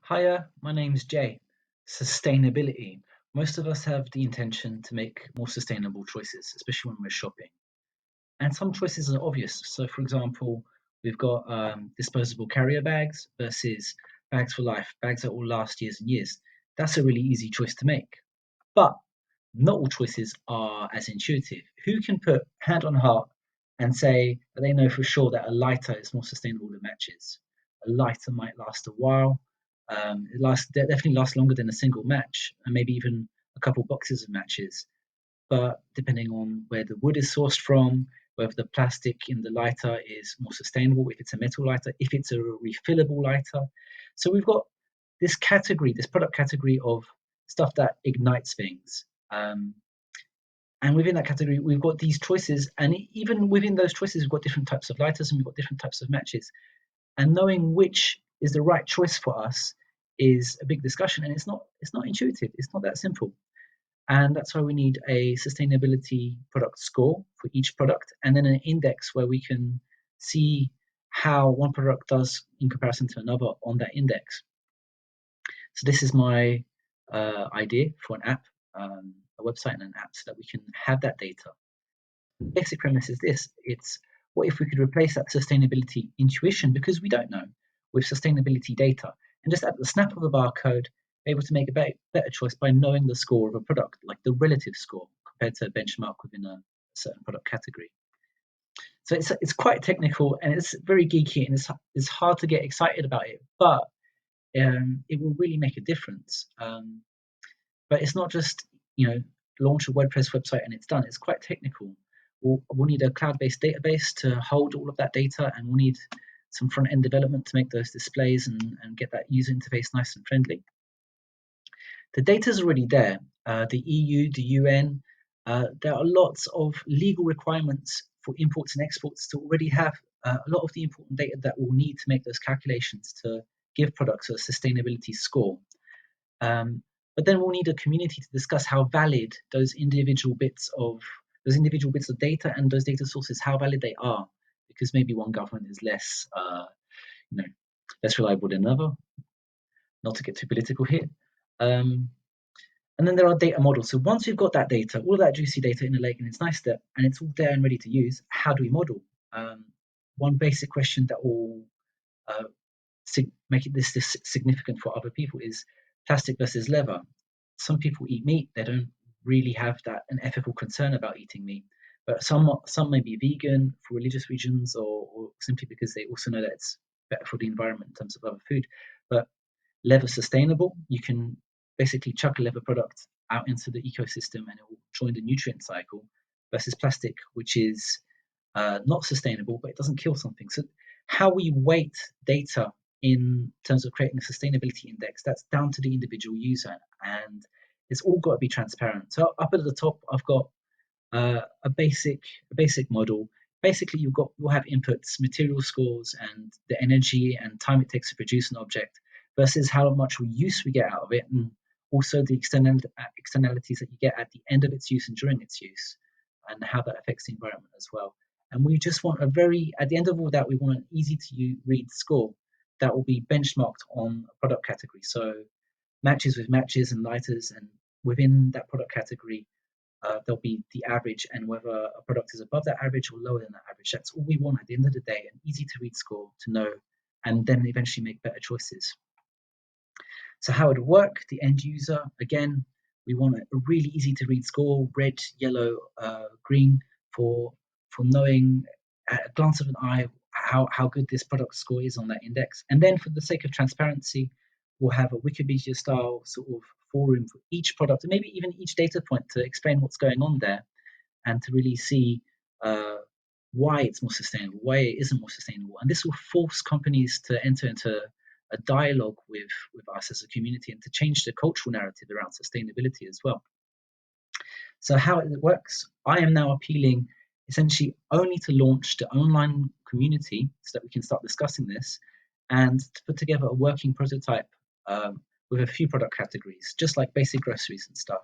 Hiya, my name's Jay. Sustainability. Most of us have the intention to make more sustainable choices, especially when we're shopping. And some choices are obvious. So, for example, we've got disposable carrier bags versus bags for life, bags that will last years and years. That's a really easy choice to make. But not all choices are as intuitive. Who can put hand on heart and say that they know for sure that a lighter is more sustainable than matches? A lighter might last a while. Definitely lasts longer than a single match, and maybe even a couple boxes of matches. But depending on where the wood is sourced from, whether the plastic in the lighter is more sustainable, if it's a metal lighter, if it's a refillable lighter. So we've got this product category of stuff that ignites things. And within that category, we've got these choices, and even within those choices, we've got different types of lighters and we've got different types of matches. And knowing which is the right choice for us is a big discussion, and it's not intuitive. It's not that simple. And that's why we need a sustainability product score for each product, and then an index where we can see how one product does in comparison to another on that index. So this is my idea for an app, a website and an app, so that we can have that data. The basic premise is this: it's what if we could replace that sustainability intuition, because we don't know, with sustainability data, and just at the snap of a barcode, be able to make a better choice by knowing the score of a product, like the relative score compared to a benchmark within a certain product category. So it's quite technical and it's very geeky, and it's hard to get excited about it, but it will really make a difference. But it's not just, launch a WordPress website and it's done. It's quite technical. We'll need a cloud-based database to hold all of that data, and we'll need some front-end development to make those displays and get that user interface nice and friendly. The data is already there. The EU, the UN, there are lots of legal requirements for imports and exports to already have a lot of the important data that we'll need to make those calculations to give products a sustainability score. But then we'll need a community to discuss how valid those individual bits of data and those data sources, how valid they are, because maybe one government is less reliable than another. Not to get too political here. And then there are data models. So once we've got that data, all of that juicy data in a lake, and it's nice that, and it's all there and ready to use, how do we model? One basic question that will make this significant for other people is plastic versus leather. Some people eat meat; they don't really have an ethical concern about eating meat. But some may be vegan for religious reasons, or simply because they also know that it's better for the environment in terms of other food. But leather sustainable, you can basically chuck a leather product out into the ecosystem and it will join the nutrient cycle, versus plastic, which is not sustainable, but it doesn't kill something. So how we weight data in terms of creating a sustainability index, that's down to the individual user, and it's all got to be transparent. So up at the top, I've got a basic model. Basically, you'll have inputs, material scores, and the energy and time it takes to produce an object, versus how much use we get out of it, and also the externalities that you get at the end of its use and during its use, and how that affects the environment as well. And we just want at the end of all that, we want an easy to read score that will be benchmarked on a product category. So matches with matches and lighters, and within that product category, there'll be the average, and whether a product is above that average or lower than that average. That's all we want at the end of the day, an easy to read score to know, and then eventually make better choices. So how it would work, the end user, again, we want a really easy to read score, red, yellow, green, for knowing at a glance of an eye how good this product score is on that index. And then for the sake of transparency, we'll have a Wikipedia style sort of forum for each product, and maybe even each data point, to explain what's going on there and to really see why it's more sustainable, why it isn't more sustainable. And this will force companies to enter into a dialogue with us as a community, and to change the cultural narrative around sustainability as well. So how it works, I am now appealing essentially only to launch the online community so that we can start discussing this, and to put together a working prototype with a few product categories, just like basic groceries and stuff.